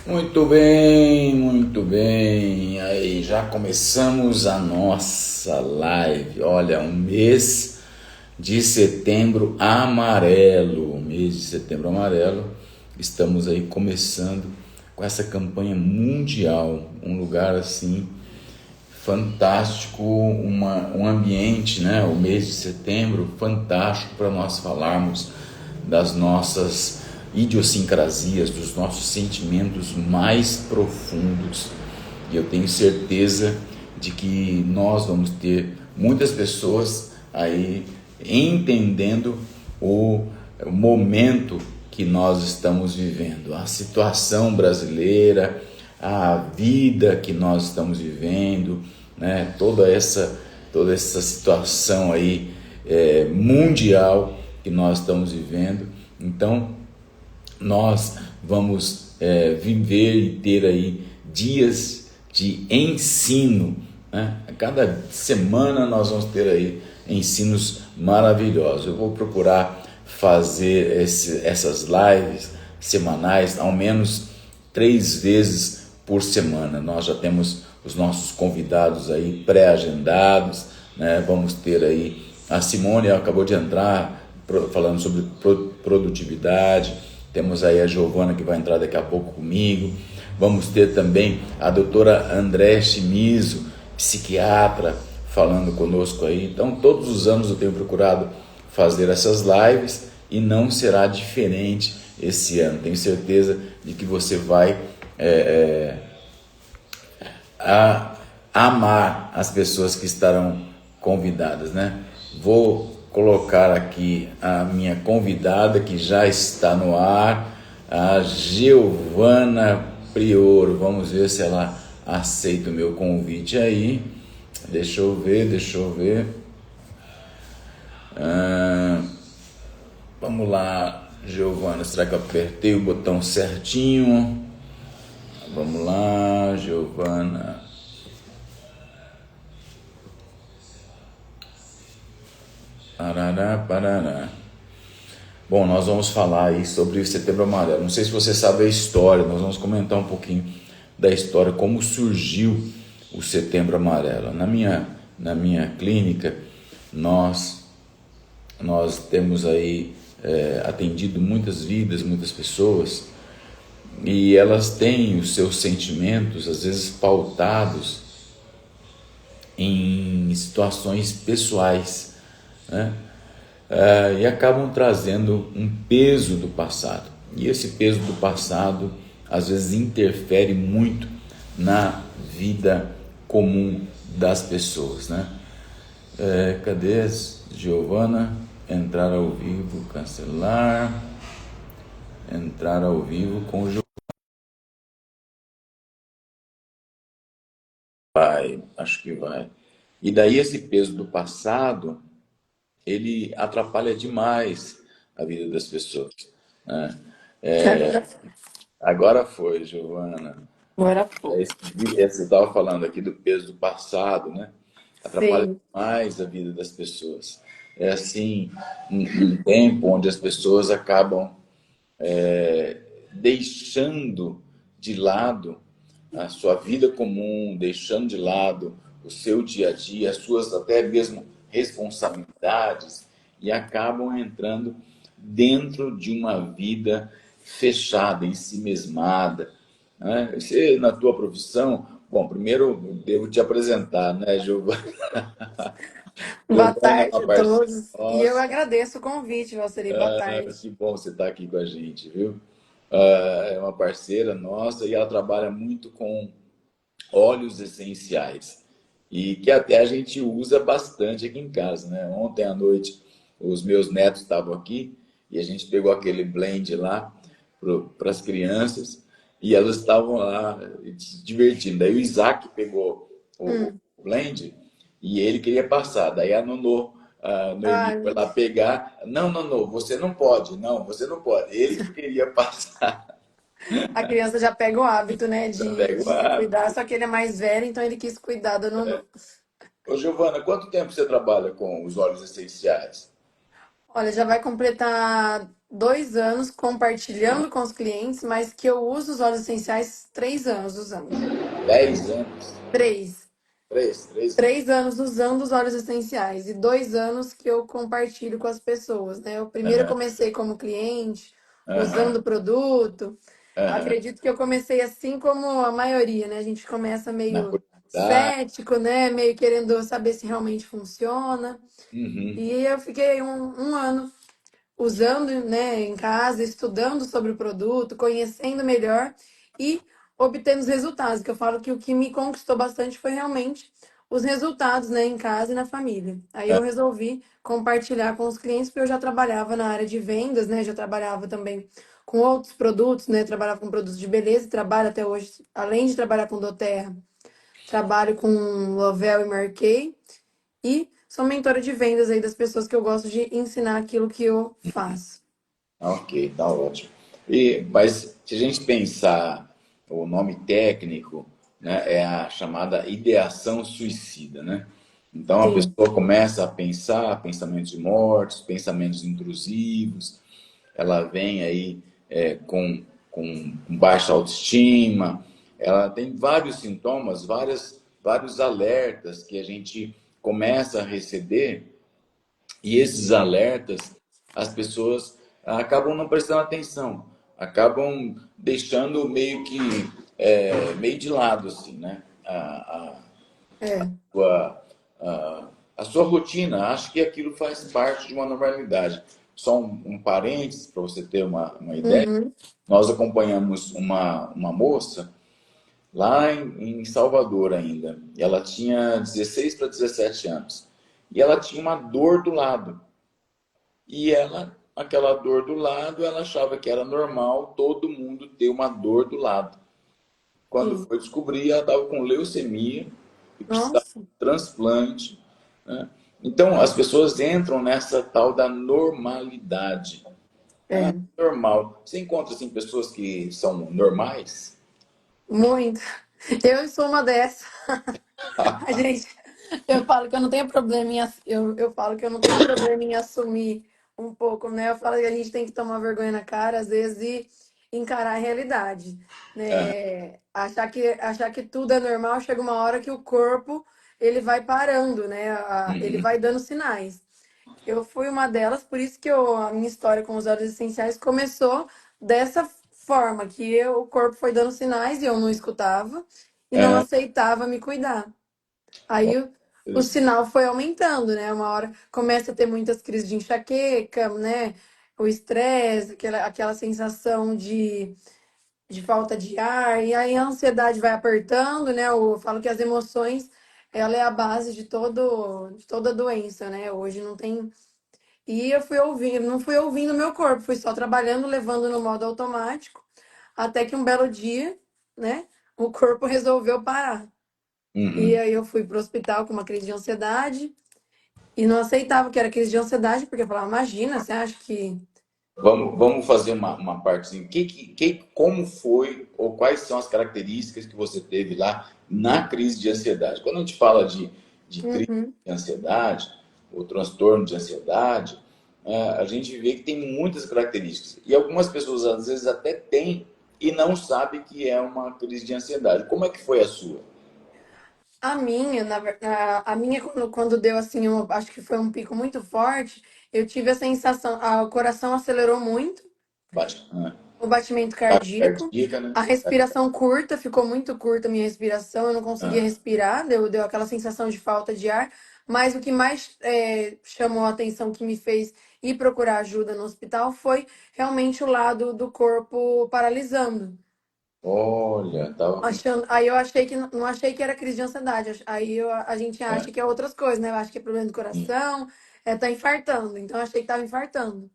Muito bem, muito bem. Aí já começamos a nossa live. Olha, um mês de setembro amarelo. Mês de setembro amarelo. Estamos aí começando com essa campanha mundial. Um lugar assim fantástico, um ambiente, né? O mês de setembro fantástico para nós falarmos das nossas idiosincrasias, dos nossos sentimentos mais profundos. E eu tenho certeza de que nós vamos ter muitas pessoas aí entendendo o momento que nós estamos vivendo, a situação brasileira, a vida que nós estamos vivendo, né? Toda essa situação aí mundial que nós estamos vivendo. Então, nós vamos viver e ter aí dias de ensino, né? A cada semana nós vamos ter aí ensinos maravilhosos. Eu vou procurar fazer essas lives semanais, ao menos 3 vezes por semana. Nós já temos os nossos convidados aí pré-agendados, né? Vamos ter aí a Simone, acabou de entrar, falando sobre produtividade. Temos aí a Giovana, que vai entrar daqui a pouco comigo. Vamos ter também a doutora André Chimizo, psiquiatra, falando conosco aí. Então, todos os anos eu tenho procurado fazer essas lives e não será diferente esse ano. Tenho certeza de que você vai amar as pessoas que estarão convidadas, né? Vou colocar aqui a minha convidada que já está no ar, a Giovana Prior. Vamos ver se ela aceita o meu convite aí. Deixa eu ver. Ah, vamos lá, Giovana. Será que eu apertei o botão certinho? Vamos lá, Giovana. Parará, parará. Bom, nós vamos falar aí sobre o Setembro Amarelo. Não sei se você sabe a história, nós vamos comentar um pouquinho da história, como surgiu o Setembro Amarelo. Na minha clínica, nós temos aí atendido muitas vidas, muitas pessoas, e elas têm os seus sentimentos, às vezes pautados em situações pessoais, né? E acabam trazendo um peso do passado. E esse peso do passado às vezes interfere muito na vida comum das pessoas, né? Cadê Giovana? Entrar ao vivo, cancelar, entrar ao vivo com o vai, acho que vai. E daí esse peso do passado, ele atrapalha demais a vida das pessoas, né? Agora, Agora foi, Giovana. agora foi. Você estava falando aqui do peso do passado, né? Atrapalha Sim. demais a vida das pessoas. É assim, um tempo onde as pessoas acabam deixando de lado a sua vida comum, deixando de lado o seu dia a dia, as suas até mesmo responsabilidades, e acabam entrando dentro de uma vida fechada, em si mesmada, né? Você, na tua profissão, bom, primeiro devo te apresentar, né, Giovana? Boa Giovana é tarde uma a parceira todos. E eu nossa. agradeço o convite, Valciri. Boa tarde. Que bom você estar aqui com a gente, viu? É uma parceira nossa e ela trabalha muito com óleos essenciais e que até a gente usa bastante aqui em casa, né? Ontem à noite os meus netos estavam aqui e a gente pegou aquele blend lá para as crianças e elas estavam lá se divertindo. Daí o Isaac pegou o Hum. blend e ele queria passar. Daí a Noemi Ai, foi meu lá Deus. pegar. Não, não, não, você não pode. Não, você não pode. Ele que queria passar. A criança já pega o hábito, né, de, Pega o de se cuidar, hábito. só que ele é mais velho, então ele quis cuidar do Nunu. Ô, Giovana, quanto tempo você trabalha com os óleos essenciais? Olha, já vai completar. 2 anos compartilhando com os clientes, mas que eu uso os óleos essenciais 3 anos usando. 10 anos? Três. Três anos. 3 anos usando os óleos essenciais e 2 anos que eu compartilho com as pessoas, né? Eu primeiro Aham, comecei como cliente, usando aham, o produto. aham. Acredito que eu comecei assim como a maioria, né? A gente começa Na meio curiosidade. cético, né? Meio querendo saber se realmente funciona. Uhum. E eu fiquei um ano usando, né, em casa, estudando sobre o produto, conhecendo melhor e obtendo os resultados. Que eu falo que o que me conquistou bastante foi realmente os resultados, né, em casa e na família. Aí eu resolvi compartilhar com os clientes, porque eu já trabalhava na área de vendas, né, já trabalhava também com outros produtos, né, trabalhava com produtos de beleza, e trabalho até hoje, além de trabalhar com doTERRA, trabalho com Lovell e Marquei e sou mentora de vendas aí das pessoas que eu gosto de ensinar aquilo que eu faço. Ok, tá ótimo. Mas se a gente pensar, o nome técnico, né, é a chamada ideação suicida, né? Então a Sim. pessoa começa a pensar pensamentos de mortes, pensamentos intrusivos, ela vem aí com baixa autoestima, ela tem vários sintomas, vários alertas que a gente começa a receber e esses alertas, as pessoas acabam não prestando atenção, acabam deixando meio de lado, assim, né? É. Sua, a sua rotina. Acho que aquilo faz parte de uma normalidade. Só um parênteses para você ter uma ideia. Uhum. Nós acompanhamos uma moça lá em Salvador ainda. E ela tinha 16 para 17 anos. E ela tinha uma dor do lado. E ela, aquela dor do lado, ela achava que era normal todo mundo ter uma dor do lado. Quando Sim. foi descobrir, ela estava com leucemia e precisava Nossa. de transplante, né? Então, as pessoas entram nessa tal da normalidade. Ah, É. normal. Você encontra assim, pessoas que são normais? Muito. Eu sou uma dessas. A gente, eu falo que eu não tenho problema eu falo que eu não tenho problema em assumir um pouco, né? Eu falo que a gente tem que tomar vergonha na cara, às vezes, e encarar a realidade, Ah, né? Achar que tudo é normal, chega uma hora que o corpo, ele vai parando, né? Ele uhum, vai dando sinais. Eu fui uma delas, por isso que a minha história com os óleos essenciais começou dessa forma, o corpo foi dando sinais e eu não escutava e não é, aceitava me cuidar. ó, Aí o interessante. sinal foi aumentando, né? Uma hora começa a ter muitas crises de enxaqueca, né? O estresse, aquela sensação de falta de ar, e aí a ansiedade vai apertando, né? Eu falo que as emoções, ela é a base de toda doença, né? Hoje não tem. E eu fui ouvindo, não fui ouvindo o meu corpo, fui só trabalhando, levando no modo automático, até que um belo dia, né? O corpo resolveu parar. E Uhum. aí eu fui pro hospital com uma crise de ansiedade e não aceitava que era crise de ansiedade, porque eu falava, imagina, você acha que. Vamos fazer uma partezinha. Como foi ou quais são as características que você teve lá na crise de ansiedade? Quando a gente fala de crise Uhum. de ansiedade, ou transtorno de ansiedade, a gente vê que tem muitas características. E algumas pessoas às vezes até têm e não sabem que é uma crise de ansiedade. Como é que foi a sua? A minha quando deu assim, eu acho que foi um pico muito forte, eu tive a sensação, o coração acelerou muito, Bate, o batimento cardíaco, cardíaca, né? a respiração curta, ficou muito curta a minha respiração, eu não conseguia Ah, respirar, deu aquela sensação de falta de ar, mas o que mais chamou a atenção, que me fez ir procurar ajuda no hospital, foi realmente o lado do corpo paralisando. olha, tava com. Aí eu achei que não achei que era crise de ansiedade. Aí a gente É, acha que é outras coisas, né? Eu acho que é problema do coração, tá infartando. Então eu achei que tava infartando.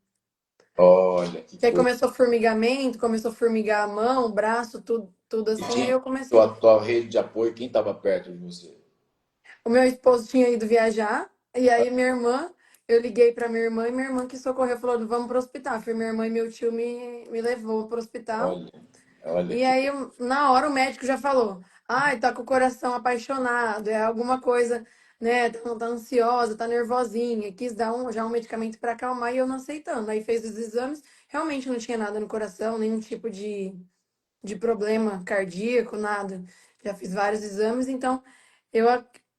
olha, que Que aí coisa. começou formigamento, começou a formigar a mão, o braço, tudo E assim. Aí tinha eu comecei. tua rede de apoio, quem estava perto de você? O meu esposo tinha ido viajar, e aí minha irmã, eu liguei pra minha irmã que socorreu, falou: vamos pro hospital. Foi minha irmã e meu tio me levou pro hospital. Olha, olha E que. aí, na hora, o médico já falou: ai, tá com o coração apaixonado, é alguma coisa, né? Tá ansiosa, tá nervosinha. Quis dar já um medicamento para acalmar e eu não aceitando. Aí fez os exames, realmente não tinha nada no coração, nenhum tipo de problema cardíaco, nada. Já fiz vários exames, então eu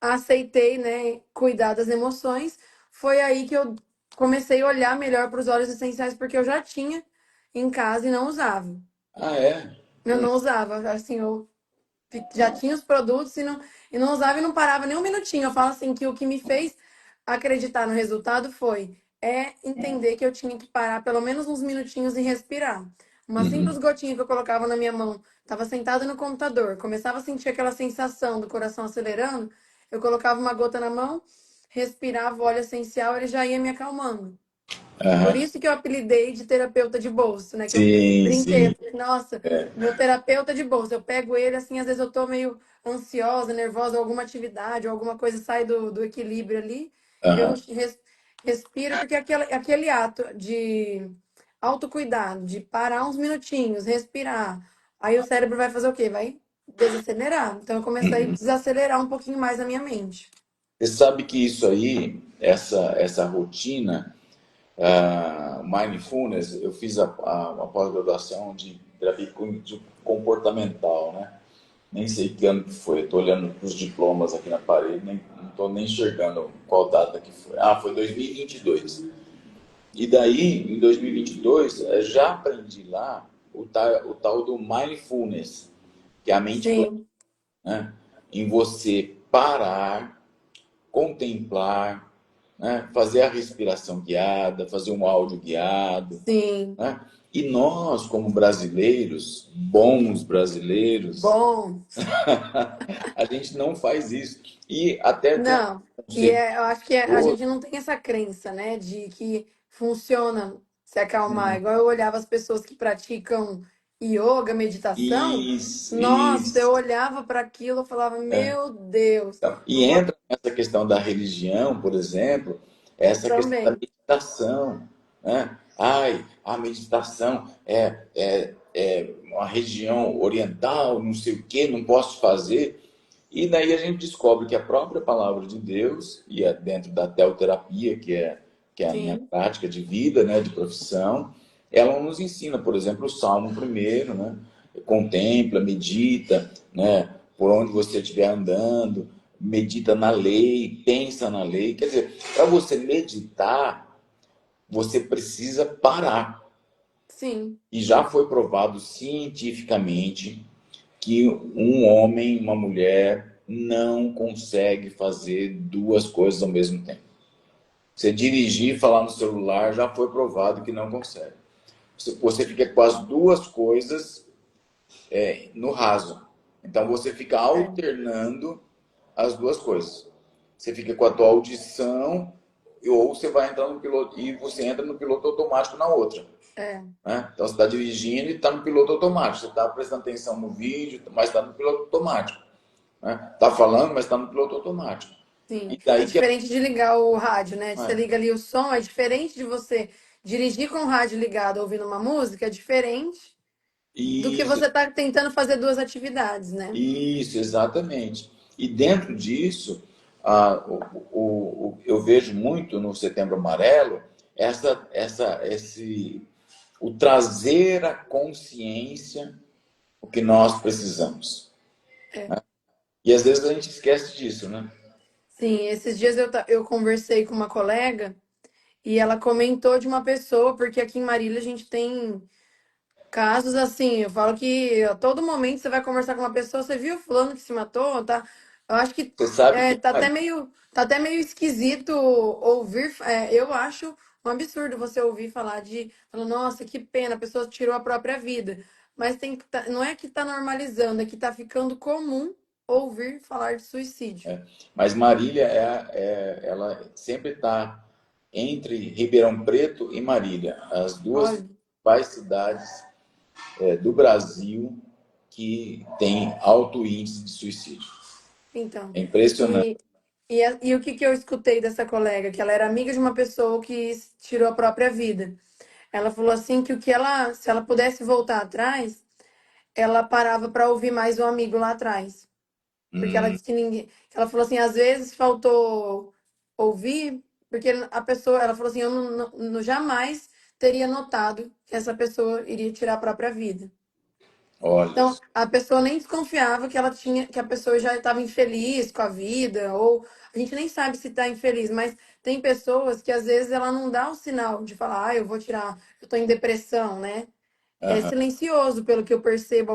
aceitei, né, cuidar das emoções. Foi aí que eu comecei a olhar melhor para os óleos essenciais, porque eu já tinha em casa e não usava. Ah, é? Eu não usava, assim, eu já tinha os produtos e não usava e não parava nem um minutinho. Eu falo assim que o que me fez acreditar no resultado foi entender que eu tinha que parar pelo menos uns minutinhos e respirar. Uma simples Uhum. gotinha que eu colocava na minha mão, estava sentada no computador, começava a sentir aquela sensação do coração acelerando, eu colocava uma gota na mão, respirava o óleo essencial, ele já ia me acalmando. Por Aham. isso que eu apelidei de terapeuta de bolso, né? Que eu Sim, brinquei, eu sim. falei, nossa, É. meu terapeuta de bolso. Eu pego ele, assim, às vezes eu tô meio ansiosa, nervosa, alguma atividade, ou alguma coisa sai do equilíbrio ali. Eu Aham. respiro, porque aquele ato de autocuidado, de parar uns minutinhos, respirar. Aí o cérebro vai fazer o quê? Vai desacelerar. Então eu comecei a Uhum. desacelerar um pouquinho mais a minha mente. Você sabe que isso aí, essa rotina, mindfulness, eu fiz a pós-graduação de terapia comportamental, né? Nem sei que ano que foi, estou olhando os diplomas aqui na parede, não estou nem enxergando qual data que foi. Ah, foi 2022. E daí, em 2022, já aprendi lá o tal do mindfulness, que é a mente plena, Sim, né? Em você parar, contemplar, né? Fazer a respiração guiada, fazer um áudio guiado, sim. né? E nós, como brasileiros, bons brasileiros, Bom. a gente não faz isso. E até tem Não, um e conceito eu acho que a todo. gente não tem essa crença, né, de que funciona se acalmar. Igual eu olhava as pessoas que praticam yoga, meditação, nossa, eu Isso. olhava para aquilo e falava, meu Deus, Então, não e vou entra nessa questão da religião, por exemplo, essa questão da também. meditação, né? Ai, a meditação é uma região oriental, não sei o que, não posso fazer. E daí a gente descobre que a própria palavra de Deus, e é dentro da teoterapia, que é a minha Sim, prática de vida, né, de profissão, ela nos ensina, por exemplo, o Salmo primeiro, né? Contempla, medita, né? Por onde você estiver andando, medita na lei, pensa na lei. Quer dizer, para você meditar, você precisa parar. sim, E já foi provado cientificamente que um homem e uma mulher não consegue fazer duas coisas ao mesmo tempo. Você dirigir e falar no celular já foi provado que não consegue. Você fica com as duas coisas no raso. Então você fica é, alternando as duas coisas. Você fica com a tua audição ou você vai entrar no piloto e você entra no piloto automático na outra. é, Né? Então você está dirigindo e está no piloto automático. Você está prestando atenção no vídeo, mas está no piloto automático. Né? Está falando, mas está no piloto automático. sim. E É daí que diferente de ligar o rádio, né? Você é, liga ali o som, é diferente de você dirigir com o rádio ligado ouvindo uma música, é diferente do que isso, você está tentando fazer duas atividades, né? isso, exatamente. E dentro disso, eu vejo muito no Setembro Amarelo o trazer à consciência o que nós precisamos. É. E às vezes a gente esquece disso, né? Sim, esses dias eu conversei com uma colega e ela comentou de uma pessoa, porque aqui em Marília a gente tem casos assim, eu falo que a todo momento você vai conversar com uma pessoa, você viu fulano que se matou, tá? Eu acho que Você sabe que tá até meio esquisito ouvir, eu acho um absurdo você ouvir falar, nossa, que pena, a pessoa tirou a própria vida. Mas não é que tá normalizando, é que tá ficando comum ouvir falar de suicídio. mas Marília ela sempre está entre Ribeirão Preto e Marília, as duas Olha, principais cidades do Brasil que têm alto índice de suicídio. então. É impressionante. E, e o que que eu escutei dessa colega? Que ela era amiga de uma pessoa que tirou a própria vida. Ela falou assim que se ela pudesse voltar atrás, ela parava para ouvir mais um amigo lá atrás. Porque ela Hum, disse que ninguém. Ela falou assim, às vezes faltou ouvir, porque a pessoa, ela falou assim, eu jamais teria notado que essa pessoa iria tirar a própria vida. Olha, Então, a pessoa nem desconfiava que ela tinha, que a pessoa já estava infeliz com a vida, ou a gente nem sabe se está infeliz, mas tem pessoas que às vezes ela não dá o sinal de falar, eu vou tirar, eu estou em depressão, né? É aham, silencioso, pelo que eu percebo,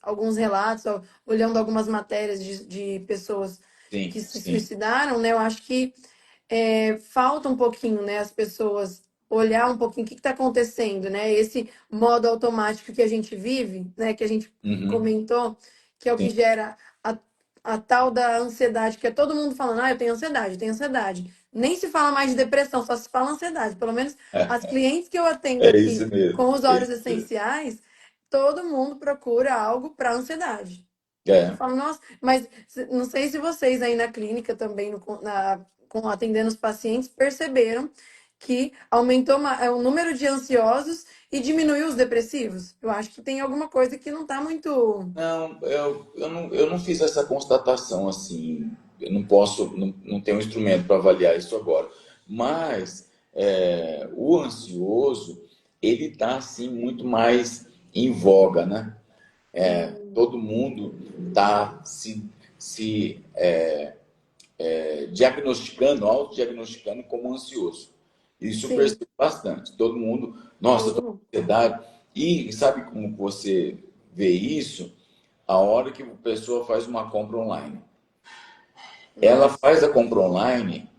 alguns relatos, ó, olhando algumas matérias de pessoas que sim, se sim, suicidaram, né? Eu acho que falta um pouquinho, né, as pessoas olhar um pouquinho o que está acontecendo, né? Esse modo automático que a gente vive, né, que a gente uhum, comentou, que é o que sim, gera a tal da ansiedade, que é todo mundo falando, eu tenho ansiedade, eu tenho ansiedade. Nem se fala mais de depressão, só se fala ansiedade. Pelo menos as clientes que eu atendo é isso aqui mesmo, com os é óleos isso mesmo. essenciais, todo mundo procura algo para ansiedade. Eu É. falo, nossa, mas não sei se vocês aí na clínica também, atendendo os pacientes, perceberam que aumentou o número de ansiosos e diminuiu os depressivos. Eu acho que tem alguma coisa que não está muito. Não, eu não fiz essa constatação assim. Eu não posso, não tenho um instrumento para avaliar isso agora. Mas o ansioso, ele está assim muito mais em voga, né? Todo mundo está se diagnosticando, autodiagnosticando como ansioso. Isso eu Sim, percebo bastante. Todo mundo, nossa, todo estou com mundo. ansiedade. E sabe como você vê isso? A hora que a pessoa faz uma compra online. Ela Nossa, faz a compra online,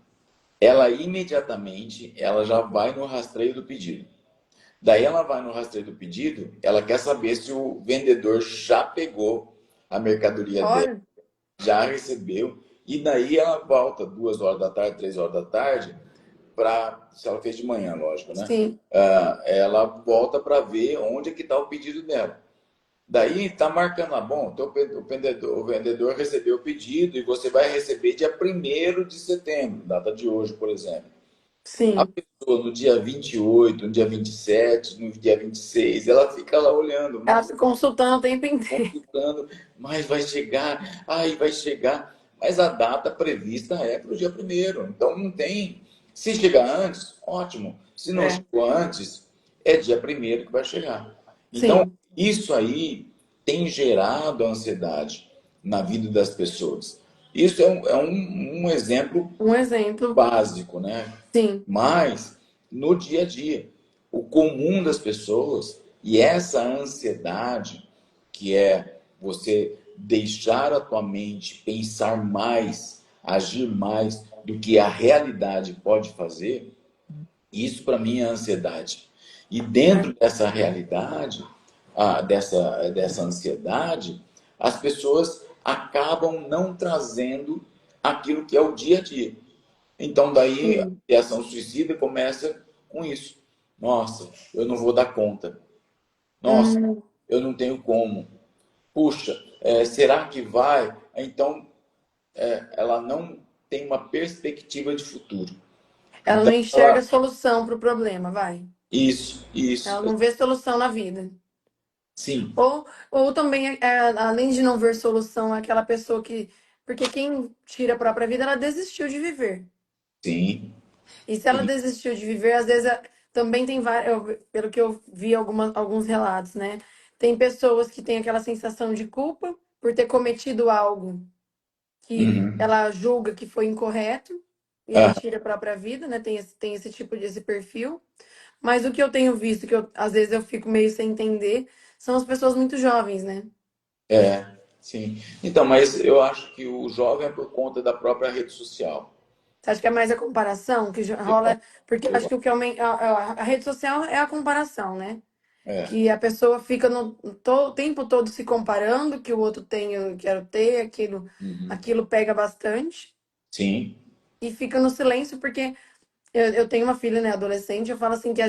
ela imediatamente ela já vai no rastreio do pedido. Daí ela vai no rastreio do pedido, ela quer saber se o vendedor já pegou a mercadoria dela, olha, já recebeu, e daí ela volta 2 horas da tarde, 3 horas da tarde, para, se ela fez de manhã, lógico, né? sim, Ela volta para ver onde é que está o pedido dela. Daí está marcando lá, bom, o vendedor recebeu o pedido e você vai receber dia 1º de setembro, data de hoje, por exemplo. A sim. pessoa no dia 28, no dia 27, no dia 26, ela fica lá olhando, Ela nossa, fica consultando o tempo inteiro. consultando, mas vai chegar, ai, vai chegar. Mas a data prevista é para o dia 1º, então não tem. Se chegar antes, ótimo. Se não É, chegou antes, é dia 1º que vai chegar. Então, sim, isso aí tem gerado ansiedade na vida das pessoas. Isso é um exemplo um exemplo, básico, né? sim. Mas no dia a dia, o comum das pessoas e essa ansiedade, que é você deixar a tua mente pensar mais, agir mais do que a realidade pode fazer, isso para mim é ansiedade. E dentro É. dessa realidade, dessa ansiedade, as pessoas acabam não trazendo aquilo que é o dia a dia. Então, daí a Sim. ideação suicida começa com isso. Nossa, eu não vou dar conta. Nossa, Hum, eu não tenho como. Puxa, será que vai? Então, ela não tem uma perspectiva de futuro. ela Então, não enxerga ela. solução para o problema, vai. Isso. Ela não vê solução na vida. Sim. Ou também, além de não ver solução, é aquela pessoa que. Porque quem tira a própria vida, ela desistiu de viver. Sim. E se ela Sim. desistiu de viver, às vezes também tem várias. Pelo que eu vi alguns relatos, né? Tem pessoas que têm aquela sensação de culpa por ter cometido algo que Uhum. ela julga que foi incorreto, e aí Ah, tira a própria vida, né? Tem esse tipo de esse perfil. Mas o que eu tenho visto, às vezes eu fico meio sem entender, são as pessoas muito jovens, né? sim. Então, mas eu acho que o jovem é por conta da própria rede social. Você acha que é mais a comparação que Eu, rola? Porque eu, acho que o que aumenta, a rede social é a comparação, né? é. Que a pessoa fica o tempo todo se comparando, que o outro tem, eu quero ter, Uhum. aquilo pega bastante, Sim. e fica no silêncio, porque eu tenho uma filha, né, adolescente, eu falo assim que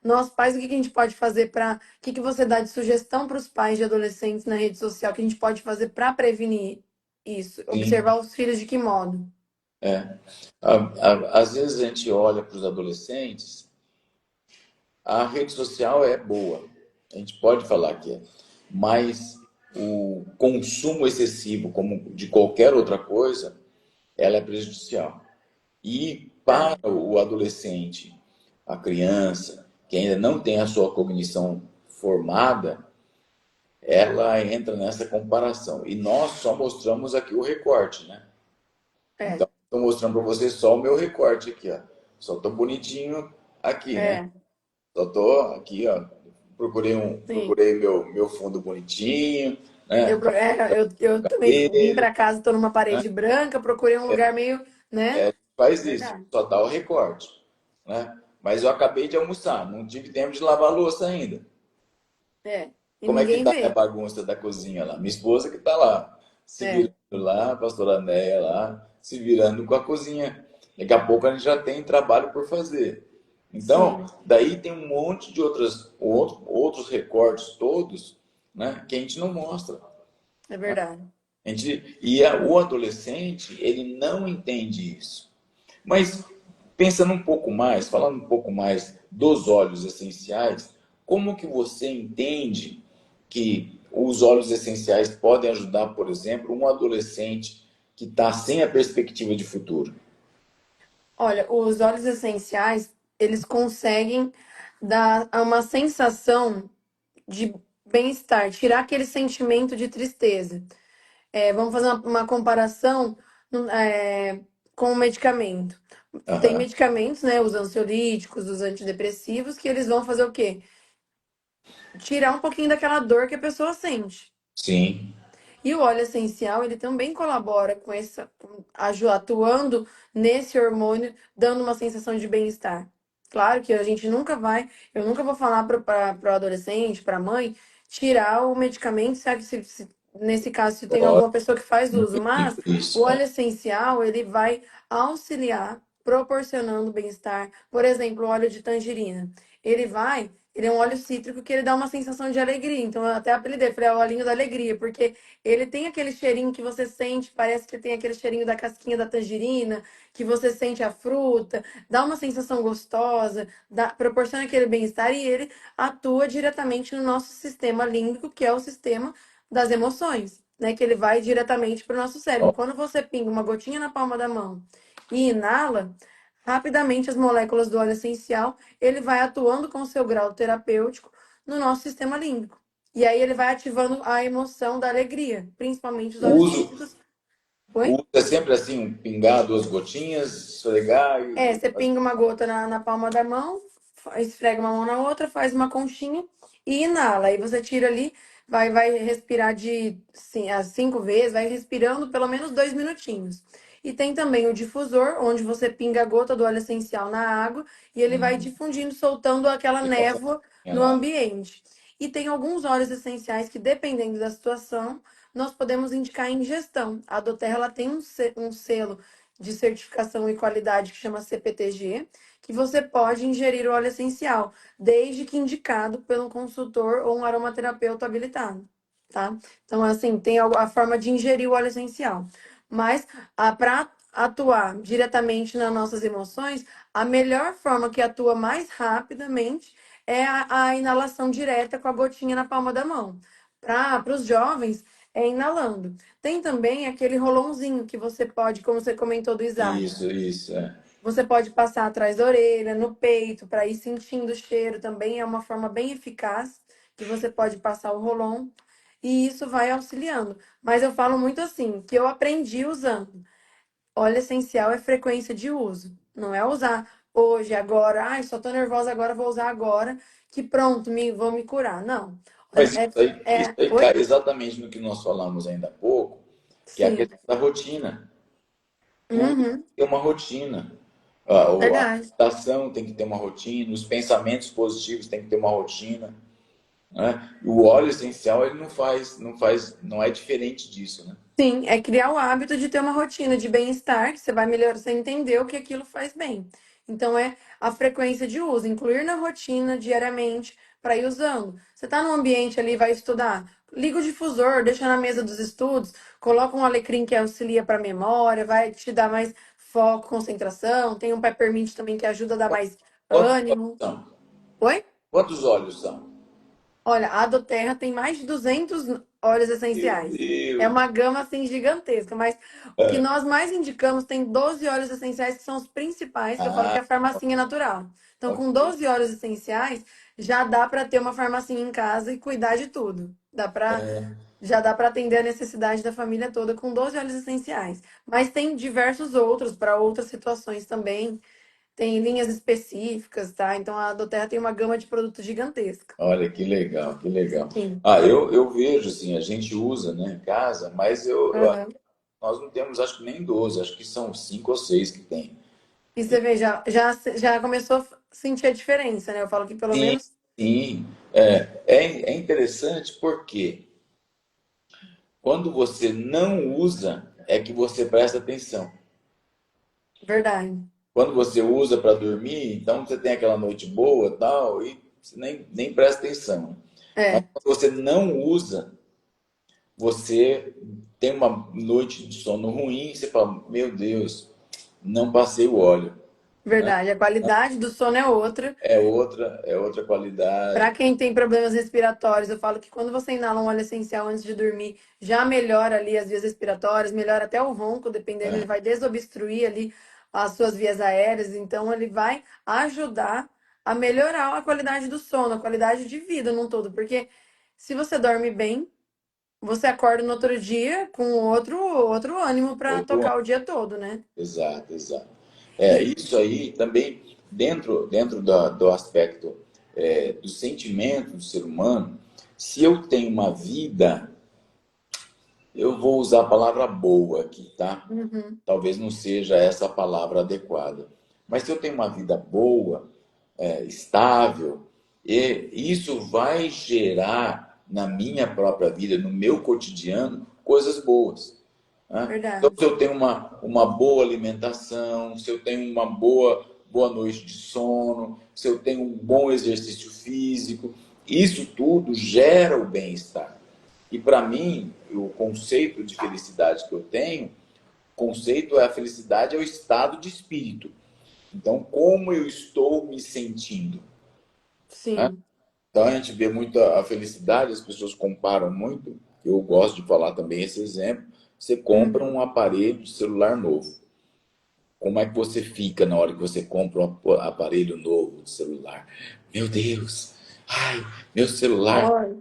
nós pais, o que que a gente pode fazer para, o que que você dá de sugestão para os pais de adolescentes na rede social, que a gente pode fazer para prevenir isso? Sim. Observar os filhos de que modo? É. Às vezes a gente olha para os adolescentes, a rede social é boa, a gente pode falar que é, mas o consumo excessivo, como de qualquer outra coisa, ela é prejudicial. E para É, o adolescente, a criança que ainda não tem a sua cognição formada, ela entra nessa comparação. E nós só mostramos aqui o recorte, né? É, Então, estou mostrando para você só o meu recorte aqui, ó. Só tô bonitinho aqui, né? é, Só tô aqui, ó. sim. Procurei meu fundo bonitinho, Eu, né? eu também vim Cabelo, para casa, tô numa né? parede branca, procurei um lugar meio, né? Faz isso, Verdade. só dá o recorte, né? Mas eu acabei de almoçar, não tive tempo de lavar a louça ainda. É. E Como é que ninguém tá a vê. bagunça da cozinha lá? Minha esposa que tá lá, se É, virando lá, a pastora Néia lá, se virando com a cozinha. Daqui a pouco a gente já tem trabalho por fazer. Então, sim, daí tem um monte de outros recortes todos, né, que a gente não mostra. é verdade. O adolescente, ele não entende isso. Mas pensando um pouco mais, falando um pouco mais dos óleos essenciais, como que você entende que os óleos essenciais podem ajudar, por exemplo, um adolescente que está sem a perspectiva de futuro? Olha, os óleos essenciais, eles conseguem dar uma sensação de bem-estar, tirar aquele sentimento de tristeza. Vamos fazer uma comparação com o medicamento. Tem Aham, medicamentos, né, os ansiolíticos, os antidepressivos, que eles vão fazer o quê? Tirar um pouquinho daquela dor que a pessoa sente. sim. E o óleo essencial, ele também colabora atuando nesse hormônio, dando uma sensação de bem-estar. Claro que a gente nunca vai, eu nunca vou falar para o adolescente, para a mãe, tirar o medicamento, sabe? Nesse caso, se tem alguma pessoa que faz uso, mas o Isso, óleo essencial, ele vai auxiliar, proporcionando bem-estar. Por exemplo, o óleo de tangerina. Ele é um óleo cítrico que ele dá uma sensação de alegria. Então, eu até apelidei, falei, é o olhinho da alegria, porque ele tem aquele cheirinho que você sente, parece que tem aquele cheirinho da casquinha da tangerina, que você sente a fruta, dá uma sensação gostosa, proporciona aquele bem-estar e ele atua diretamente no nosso sistema límbico, que é o sistema das emoções, né? Que ele vai diretamente para o nosso cérebro. ó. Quando você pinga uma gotinha na palma da mão e inala, rapidamente as moléculas do óleo essencial, ele vai atuando com o seu grau terapêutico no nosso sistema límbico. E aí ele vai ativando a emoção da alegria, principalmente os O óleos uso, cítricos. o Oi? uso é sempre assim, pingar duas gotinhas, esfregar Você pinga uma gota na palma da mão, esfrega uma mão na outra, faz uma conchinha e inala. Aí você tira ali, vai respirar a 5 vezes, vai respirando pelo menos 2 minutinhos. E tem também o difusor, onde você pinga a gota do óleo essencial na água e ele vai difundindo, soltando aquela e passa névoa no lá. ambiente. E tem alguns óleos essenciais que, dependendo da situação, nós podemos indicar ingestão. A doTERRA ela tem um selo de certificação e qualidade que chama CPTG, que você pode ingerir o óleo essencial, desde que indicado pelo consultor ou um aromaterapeuta habilitado, tá? Então, assim, tem a forma de ingerir o óleo essencial. Mas, para atuar diretamente nas nossas emoções, a melhor forma que atua mais rapidamente é a inalação direta com a gotinha na palma da mão. Para os jovens, é inalando. Tem também aquele rolãozinho que você pode, como você comentou do Isaac, Isso, é. você pode passar atrás da orelha, no peito, para ir sentindo o cheiro também. É uma forma bem eficaz que você pode passar o rolão e isso vai auxiliando. Mas eu falo muito assim, que eu aprendi usando. Óleo essencial é frequência de uso. Não é usar hoje, agora, ai, só tô nervosa agora, vou usar agora, que pronto, vou me curar. Não. Mas isso aí cai Oi? exatamente no que nós falamos ainda há pouco, que é a Sim. questão da rotina. Tudo tem Uhum. que ter uma rotina. A Verdade. alimentação tem que ter uma rotina, os pensamentos positivos tem que ter uma rotina, né? E o óleo essencial ele não é diferente disso, né? Sim, é criar o hábito de ter uma rotina de bem-estar, que você vai melhorar, você entendeu que aquilo faz bem. Então, é a frequência de uso, incluir na rotina diariamente para ir usando. Você está num ambiente ali, vai estudar, liga o difusor, deixa na mesa dos estudos, coloca um alecrim que auxilia para a memória, vai te dar mais foco, concentração. Tem um peppermint também que ajuda a dar mais Quantos óleos ânimo. são? Oi? Quantos óleos são? Olha, a doTERRA tem mais de 200 óleos Meu essenciais. É Deus! uma gama assim gigantesca, mas o que nós mais indicamos tem 12 óleos essenciais que são os principais, que eu falo que Ah, é a farmacinha natural. Então, com ok. 12 óleos essenciais, já dá para ter uma farmacinha em casa e cuidar de tudo. Já dá para atender a necessidade da família toda com 12 óleos essenciais. Mas tem diversos outros para outras situações também. Tem linhas específicas, tá? Então a doTERRA tem uma gama de produtos gigantesca. Olha que legal, que legal. Sim. Ah, eu vejo assim, a gente usa, né, em casa, mas Aham. nós não temos, acho que nem 12, acho que são 5 ou 6 que tem. E você vê, já começou a sentir a diferença, né? Eu falo que pelo Sim, menos. sim. É interessante porque quando você não usa, é que você presta atenção. Verdade. Quando você usa para dormir, então você tem aquela noite boa tal, e você nem presta atenção. Mas É, quando você não usa, você tem uma noite de sono ruim, e você fala, meu Deus, não passei o óleo. verdade. A qualidade do sono é outra. É outra Para qualidade. quem tem problemas respiratórios, eu falo que quando você inala um óleo essencial antes de dormir, já melhora ali as vias respiratórias, melhora até o ronco, dependendo, ele É. vai desobstruir ali as suas vias aéreas, então ele vai ajudar a melhorar a qualidade do sono, a qualidade de vida num todo, porque se você dorme bem, você acorda no outro dia com outro ânimo para Outro ano. tocar o dia todo, né? Exato, exato. E Isso aí também, dentro do aspecto do sentimento do ser humano, se eu tenho uma vida, eu vou usar a palavra boa aqui, tá? uhum, Talvez não seja essa a palavra adequada. Mas se eu tenho uma vida boa, estável, e isso vai gerar na minha própria vida, no meu cotidiano, coisas boas. Né? Então, verdade. se eu tenho uma boa alimentação, se eu tenho uma boa noite de sono, se eu tenho um bom exercício físico, isso tudo gera o bem-estar. E para mim, o conceito de felicidade que eu tenho, conceito é a felicidade é o estado de espírito. Então, como eu estou me sentindo? Né? Sim. Então, a gente vê muito a felicidade, as pessoas comparam muito. Eu gosto de falar também esse exemplo. Você compra Uhum. um aparelho de celular novo. Como é que você fica na hora que você compra um aparelho novo de celular? Meu Deus! Ai, meu celular! Olha.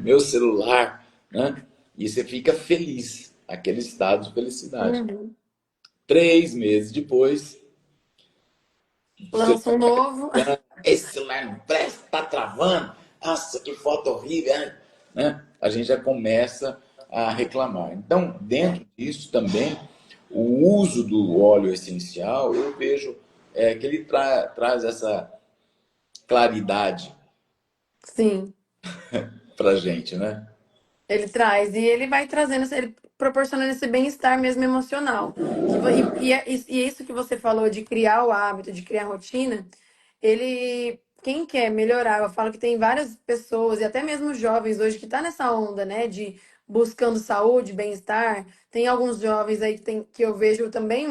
Meu celular! Né? E você fica feliz, aquele estado de felicidade. Uhum. 3 meses depois, você Lança um novo. esse celular não presta, tá travando, nossa, que foto horrível, né? A gente já começa a reclamar. Então, É, dentro disso também, o uso do óleo essencial, eu vejo que ele traz essa claridade sim. pra gente, né? Ele traz, e ele vai trazendo, ele proporcionando esse bem-estar mesmo emocional. E é isso que você falou de criar o hábito, de criar a rotina, quem quer melhorar, eu falo que tem várias pessoas, e até mesmo jovens hoje, que tá nessa onda, né, de buscando saúde, bem-estar. Tem alguns jovens aí que eu vejo também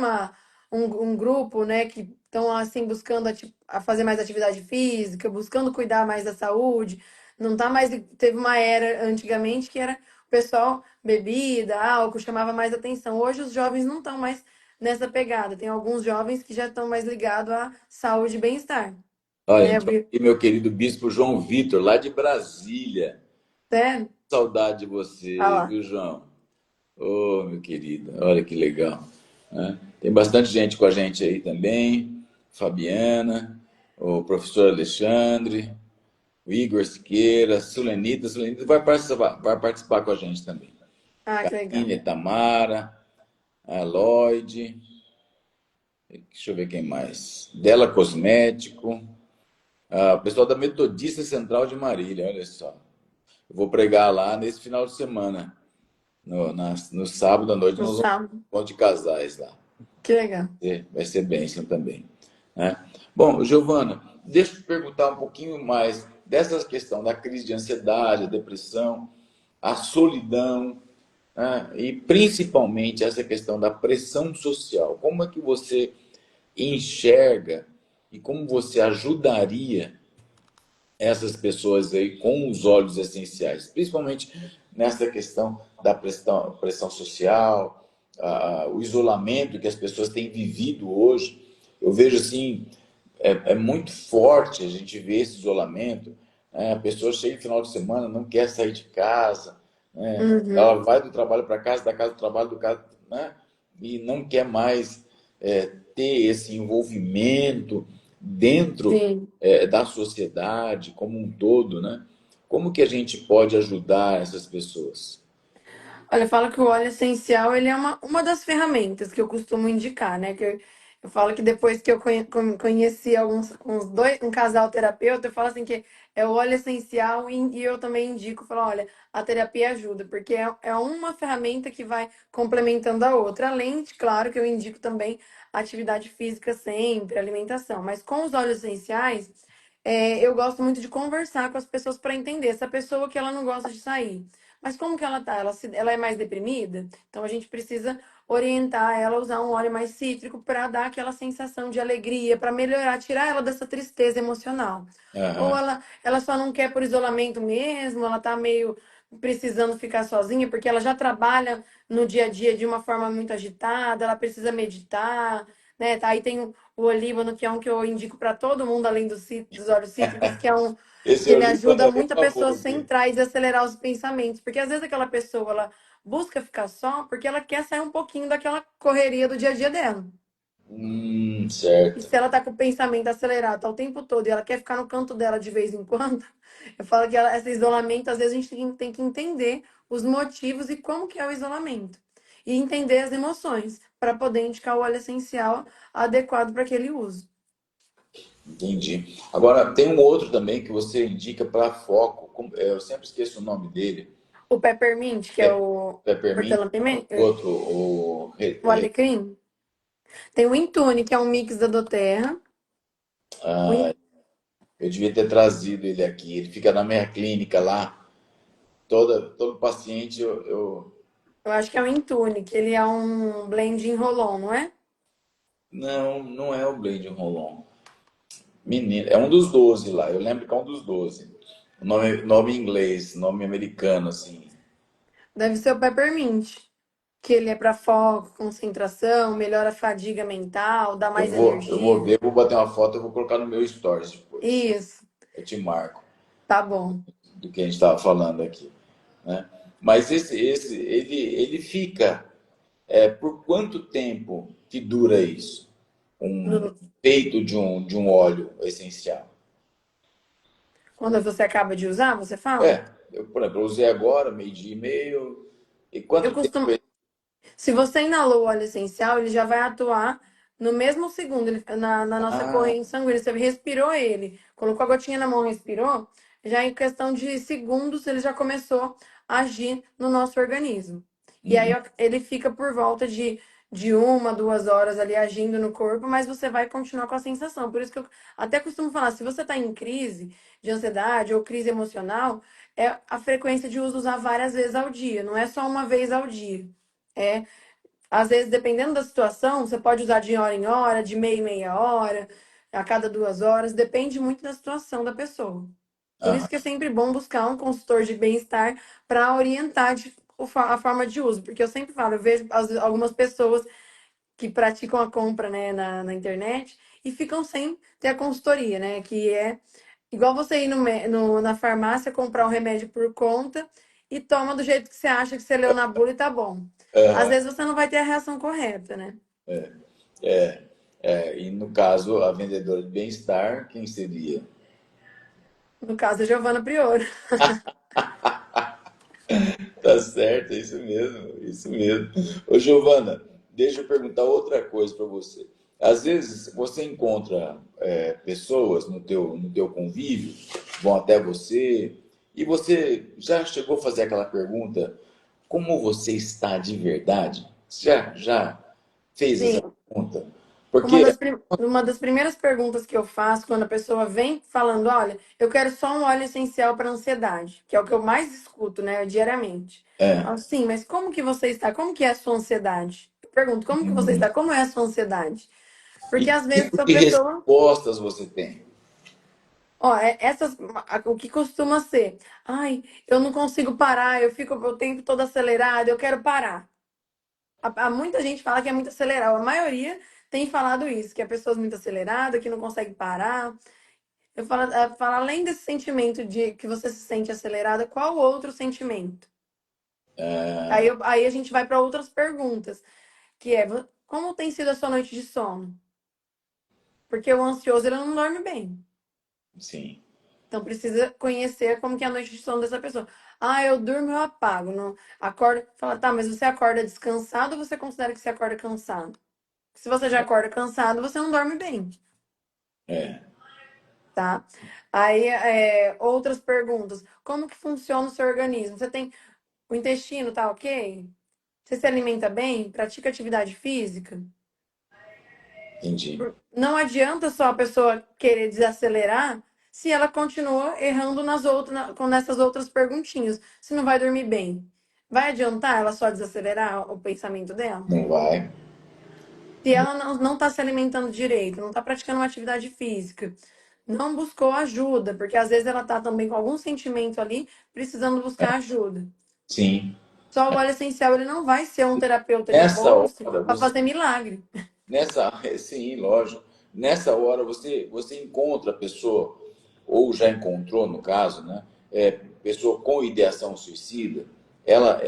um grupo, né, que estão assim buscando a fazer mais atividade física, buscando cuidar mais da saúde. Não tá mais. Teve uma era antigamente que era o pessoal bebida, álcool, chamava mais atenção. Hoje os jovens não estão mais nessa pegada. Tem alguns jovens que já estão mais ligados à saúde e bem-estar, Olha, né? então, aqui meu querido bispo João Vitor, lá de Brasília. Sério? Saudade de Ah você, lá. viu, João? Ô, meu querido, olha que legal. Né? Tem bastante gente com a gente aí também. Fabiana, o professor Alexandre, o Igor Siqueira, Sulenita. Sulenita vai participar com a gente também. Ah, que legal. Ine, Tamara, a Lloyd, deixa eu ver quem mais. Dela Cosmético, o pessoal da Metodista Central de Marília, olha só. Eu vou pregar lá nesse final de semana. No sábado à noite No nós vamos sábado. um monte de casais lá. Que legal. Vai ser bênção também. Né? Bom, Giovana, deixa eu te perguntar um pouquinho mais dessa questão da crise de ansiedade, a depressão, a solidão, né? E principalmente essa questão da pressão social. Como é que você enxerga e como você ajudaria essas pessoas aí com os óleos essenciais, principalmente nessa questão da pressão social, o isolamento que as pessoas têm vivido hoje. Eu vejo assim, é muito forte a gente ver esse isolamento, né? A pessoa chega no final de semana, não quer sair de casa, né? Ela Uhum, vai do trabalho para casa, da casa do trabalho, do casa, né? E não quer mais ter esse envolvimento dentro sim. da sociedade como um todo, né? Como que a gente pode ajudar essas pessoas? Olha, eu falo que o óleo essencial, ele é uma das ferramentas que eu costumo indicar, né? Eu falo que depois que eu conheci uns dois, um casal terapeuta, eu falo assim que é o óleo essencial e eu também indico, falo, olha, a terapia ajuda, porque é uma ferramenta que vai complementando a outra. Além de, claro, que eu indico também atividade física sempre, alimentação. Mas com os óleos essenciais, eu gosto muito de conversar com as pessoas para entender essa pessoa que ela não gosta de sair. Mas como que ela tá? Ela é mais deprimida? Então a gente precisa orientar ela a usar um óleo mais cítrico para dar aquela sensação de alegria, para melhorar, tirar ela dessa tristeza emocional. Ou Aham. ela só não quer por isolamento mesmo, ela tá meio precisando ficar sozinha, porque ela já trabalha no dia a dia de uma forma muito agitada, ela precisa meditar, né? Tá, aí tem o olíbano, que é um que eu indico para todo mundo, além dos óleos cítricos, que é um Esse que ele olímpano ajuda é bem muito a pessoa famoso aí. centrar e acelerar os pensamentos. Porque às vezes aquela pessoa, ela busca ficar só porque ela quer sair um pouquinho daquela correria do dia a dia dela. E Certo. se ela tá com o pensamento acelerado tá o tempo todo e ela quer ficar no canto dela de vez em quando, eu falo que esse isolamento, às vezes a gente tem que entender os motivos e como que é o isolamento. E entender as emoções, para poder indicar o óleo essencial adequado para aquele uso. Entendi. Agora, tem um outro também que você indica para foco. Eu sempre esqueço o nome dele. O peppermint, que é o Peppermint, hortelã-pimenta, outro, o alecrim. Tem o Intune, que é um mix da doTERRA. O In- eu devia ter trazido ele aqui. Ele fica na minha clínica lá. Todo paciente Eu acho que é o Intune, que ele é um blend em roll não é? Não, não é o Blade Rolon. Menino, é um dos 12 lá. Eu lembro que é um dos 12. Nome em inglês, nome americano, assim. Deve ser o Peppermint, que ele é para foco, concentração, melhora a fadiga mental, dá mais Eu vou energia. ver, vou bater uma foto, eu vou colocar no meu stories depois. Isso, Eu te marco tá bom. do que a gente estava falando aqui, né? Mas ele fica. Por quanto tempo que dura isso? Um No- efeito de um óleo essencial. Quando você acaba de usar, você fala? Por exemplo, eu usei agora, meio-dia e meio. E Eu quanto tempo costumo, Se você inalou o óleo essencial, ele já vai atuar no mesmo segundo, na nossa Ah, corrente sanguínea. Você respirou ele, colocou a gotinha na mão, respirou, já em questão de segundos ele já começou a agir no nosso organismo. E aí uhum, ele fica por volta de 1, 2 horas ali agindo no corpo, mas você vai continuar com a sensação. Por isso que eu até costumo falar, se você está em crise de ansiedade ou crise emocional, é a frequência de uso usar várias vezes ao dia, não é só uma vez ao dia. É, às vezes, dependendo da situação, você pode usar de hora em hora, de meia em meia hora, a cada 2 horas, depende muito da situação da pessoa. Por isso aham, que é sempre bom buscar um consultor de bem-estar para orientar a forma de uso, porque eu sempre falo, eu vejo algumas pessoas que praticam a compra, né, na internet e ficam sem ter a consultoria, né, que é igual você ir na farmácia comprar um remédio por conta e toma do jeito que você acha que você leu na bula e tá bom. Às aham. vezes você não vai ter a reação correta, né? E no caso, a vendedora de bem-estar, quem seria? No caso, a Giovana Prioro. Tá certo, é isso mesmo, isso mesmo. Ô, Giovana, deixa eu perguntar outra coisa para você. Às vezes você encontra pessoas no teu convívio, vão até você, e você já chegou a fazer aquela pergunta, como você está de verdade? Já fez essa Sim, pergunta? Porque, uma das primeiras perguntas que eu faço quando a pessoa vem falando, olha, eu quero só um óleo essencial para ansiedade, que é o que eu mais escuto, né, diariamente. Eu é, falo, sim, mas como que você está? Como que é a sua ansiedade? Eu pergunto, como que você está? Como é a sua ansiedade? Porque e às vezes a que pessoa respostas você tem? Ó, o que costuma ser? Ai, eu não consigo parar, eu fico o tempo todo acelerado, eu quero parar. Há muita gente fala que é muito acelerado. A maioria tem falado isso, que é pessoas muito aceleradas, que não consegue parar. Eu falo, além desse sentimento de que você se sente acelerada, qual outro sentimento? Aí a gente vai para outras perguntas, que é, como tem sido a sua noite de sono? Porque o ansioso, ele não dorme bem. Sim, Então precisa conhecer como que é a noite de sono dessa pessoa. Ah, eu durmo, eu apago. Não, acordo, fala, tá, mas você acorda descansado ou você considera que você acorda cansado? Se você já acorda cansado, você não dorme bem, é, tá? Aí, outras perguntas. Como que funciona o seu organismo? Você tem o intestino, tá ok? Você se alimenta bem? Pratica atividade física? entendi. Não adianta só a pessoa querer desacelerar se ela continua errando com nessas outras perguntinhas. Se não vai dormir bem. Vai adiantar ela só desacelerar o pensamento dela? Não vai. Se ela não está se alimentando direito, não está praticando uma atividade física, não buscou ajuda, porque às vezes ela está também com algum sentimento ali, precisando buscar ajuda. Sim. Só o óleo essencial, ele não vai ser um terapeuta de Nessa bolso hora para você fazer milagre. Nessa, sim, lógico. Nessa hora você encontra a pessoa, ou já encontrou no caso, né? Pessoa com ideação suicida, ela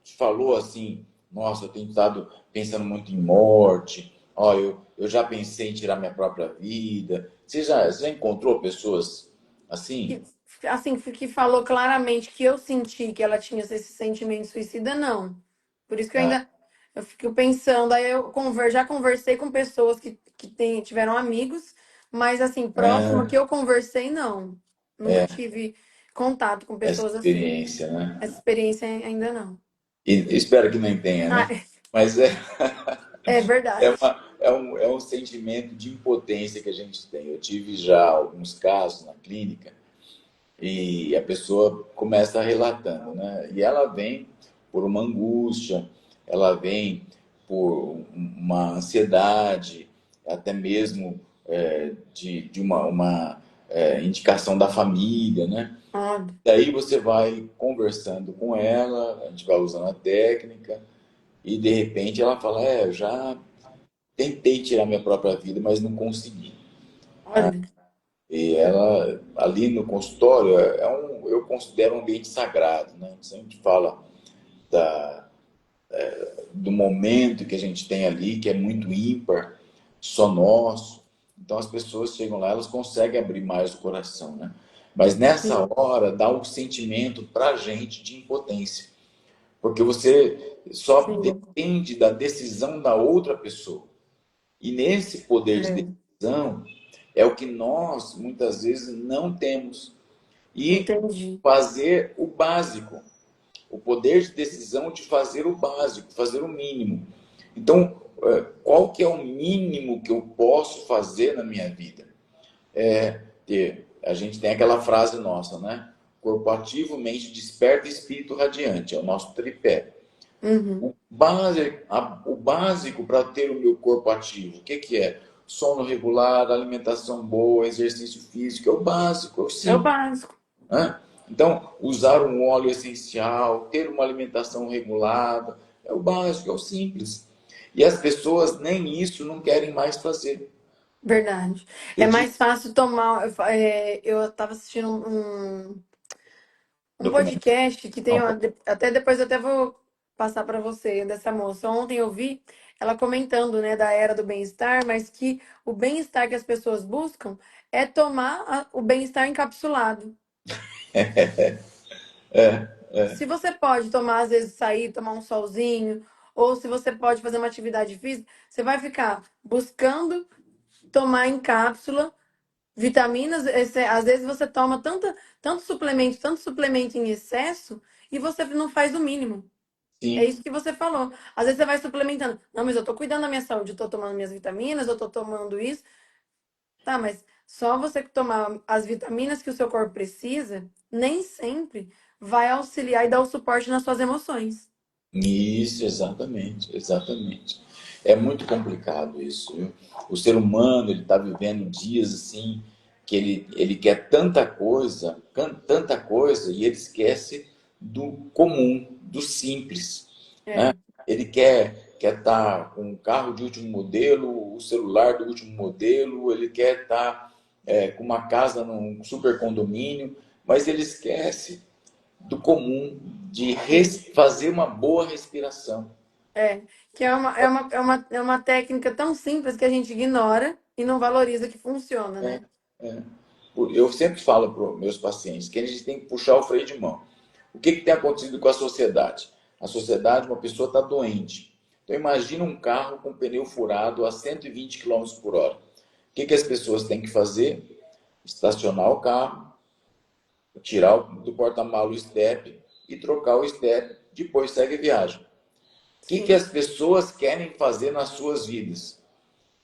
te falou assim, nossa, eu tenho estado pensando muito em morte, ó, eu já pensei em tirar minha própria vida. Você já encontrou pessoas assim? Que, assim, que falou claramente que eu senti que ela tinha esse sentimento suicida, não. Por isso que Ah, eu fico pensando, aí já conversei com pessoas que tiveram amigos, mas assim, próxima que ah, eu conversei, não. Nunca tive contato com essa pessoas assim. experiência, né? Essa experiência ainda não. E espero que nem tenha, Ah, né? Mas é. é verdade. É um sentimento de impotência que a gente tem. Eu tive já alguns casos na clínica e a pessoa começa relatando, né? E ela vem por uma angústia, ela vem por uma ansiedade, até mesmo de uma indicação da família, né? Olha, Daí você vai conversando com ela, a gente vai usando a técnica e de repente ela fala: eu já tentei tirar minha própria vida, mas não consegui. olha, E ela, ali no consultório, eu considero um ambiente sagrado, né? A gente fala da, do momento que a gente tem ali, que é muito ímpar, só nosso. Então as pessoas chegam lá, elas conseguem abrir mais o coração, né? Mas nessa sim, hora dá um sentimento pra gente de impotência, porque você só sim, depende da decisão da outra pessoa. E nesse poder de é, decisão é o que nós muitas vezes não temos. E entendi. fazer o básico, o poder de decisão de fazer o básico, fazer o mínimo. Então, qual que é o mínimo que eu posso fazer na minha vida? A gente tem aquela frase nossa, né? Corpo ativo, mente desperta, espírito radiante. É o nosso tripé. Uhum. O básico para ter o meu corpo ativo, o que, que é? Sono regular, alimentação boa, exercício físico, é o básico, é o É o simples. básico. Né? Então, usar um óleo essencial, ter uma alimentação regulada, é o básico, é o simples. E as pessoas nem isso não querem mais fazer. Verdade. Eu É tive mais fácil tomar. Eu estava assistindo um documento. podcast que tem. Não, Até depois eu até vou passar para você dessa moça. Ontem eu vi ela comentando, né, da era do bem-estar, mas que o bem-estar que as pessoas buscam é tomar o bem-estar encapsulado. Se você pode tomar, às vezes, sair, tomar um solzinho, ou se você pode fazer uma atividade física, você vai ficar buscando tomar em cápsula vitaminas. Às vezes você toma tanto suplemento em excesso, e você não faz o mínimo. É sim, isso que você falou. Às vezes você vai suplementando. Não, mas eu tô cuidando da minha saúde, eu tô tomando minhas vitaminas, eu tô tomando isso. Tá, mas só você tomar as vitaminas que o seu corpo precisa, nem sempre vai auxiliar e dar o suporte nas suas emoções. isso, exatamente, exatamente. É muito complicado isso, viu? O ser humano, ele está vivendo dias assim, que ele quer tanta coisa, e ele esquece do comum, do simples, né? É, Ele quer estar com um carro de último modelo, o celular do último modelo, ele quer estar com uma casa num super condomínio, mas ele esquece do comum, de sim. fazer uma boa respiração. É, que é uma técnica tão simples que a gente ignora e não valoriza que funciona, É, né? é. Eu sempre falo para os meus pacientes que a gente tem que puxar o freio de mão. O que tem acontecido com a sociedade? A sociedade, uma pessoa está doente. Então imagina um carro com pneu furado a 120 quilômetros por hora. O que as pessoas têm que fazer? Estacionar o carro, tirar do porta-malas o step e trocar o step, depois segue a viagem. O que Sim, as pessoas querem fazer nas suas vidas?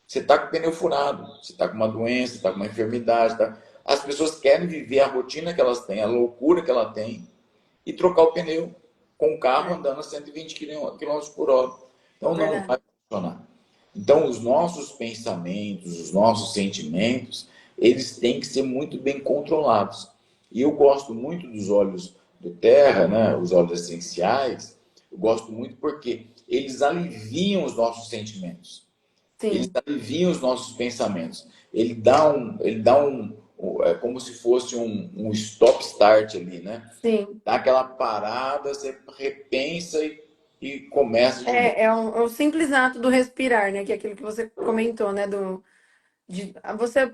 Você está com o pneu furado, você está com uma doença, está com uma enfermidade. As pessoas querem viver a rotina que elas têm, a loucura que ela tem, e trocar o pneu com o carro é andando a 120 quilômetros por hora. Então não vai verdade. funcionar. Então os nossos pensamentos, os nossos sentimentos, eles têm que ser muito bem controlados. E eu gosto muito dos óleos do Terra, né, os óleos essenciais, eu gosto muito porque eles aliviam os nossos sentimentos. Eles Sim, aliviam os nossos pensamentos. É como se fosse um stop start ali, né? sim. Dá aquela parada, você repensa e começa de novo. É o simples ato do respirar, né? Que é aquilo que você comentou, né?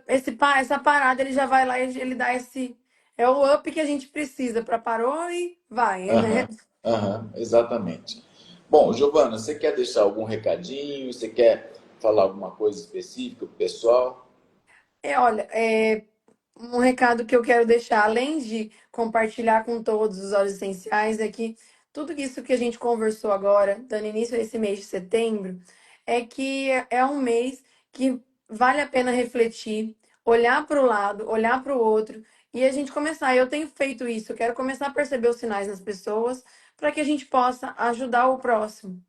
Essa parada, ele já vai lá e ele dá esse. É o up que a gente precisa para parou e vai, né? Aham, aham, exatamente. Bom, Giovana, você quer deixar algum recadinho? Você quer falar alguma coisa específica pro pessoal? Olha, um recado que eu quero deixar, além de compartilhar com todos os óleos essenciais, é que tudo isso que a gente conversou agora, dando início a esse mês de setembro, é que é um mês que vale a pena refletir, olhar para o lado, olhar para o outro e a gente começar. Eu tenho feito isso, eu quero começar a perceber os sinais nas pessoas para que a gente possa ajudar o próximo,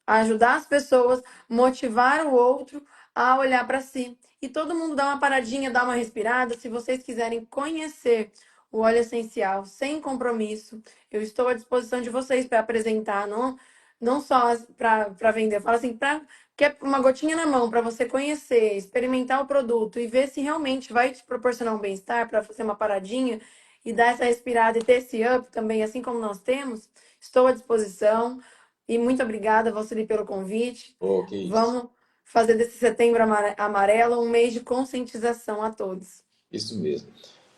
ajudar as pessoas, motivar o outro a olhar para si. E todo mundo dá uma paradinha, dá uma respirada. Se vocês quiserem conhecer o óleo essencial sem compromisso, eu estou à disposição de vocês para apresentar, não só para vender, eu falo assim, para que é uma gotinha na mão para você conhecer, experimentar o produto e ver se realmente vai te proporcionar um bem-estar para fazer uma paradinha e dar essa respirada e ter esse up também, assim como nós temos. Estou à disposição. E muito obrigada, Valciri, pelo convite. Oh, que isso. Vamos fazer desse setembro amarelo um mês de conscientização a todos. Isso mesmo.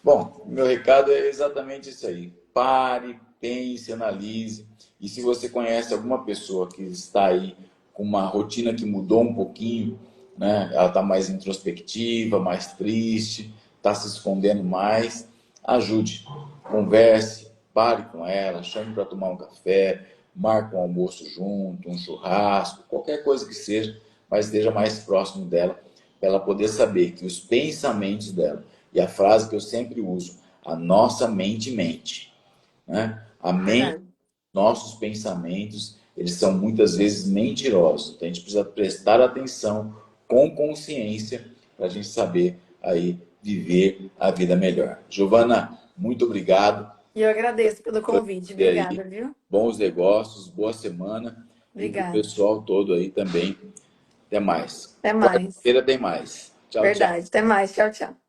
Bom, meu recado é exatamente isso aí. Pare, pense, analise. E se você conhece alguma pessoa que está aí com uma rotina que mudou um pouquinho, né? Ela está mais introspectiva, mais triste, está se escondendo mais, ajude, converse, pare com ela, chame para tomar um café, marque um almoço junto, um churrasco, qualquer coisa que seja, mas esteja mais próximo dela, para ela poder saber que os pensamentos dela, e a frase que eu sempre uso, a nossa mente mente, né? A mente, Verdade. nossos pensamentos, eles são muitas vezes mentirosos. Então a gente precisa prestar atenção com consciência para a gente saber aí viver a vida melhor. Giovana, muito obrigado. E eu agradeço pelo convite. E aí, Obrigada, viu? bons negócios, boa semana e para o Obrigada. pessoal todo aí também. Até mais. Até mais. Quarta-feira tem mais. Tchau, tchau. Verdade. Até mais. Tchau, tchau.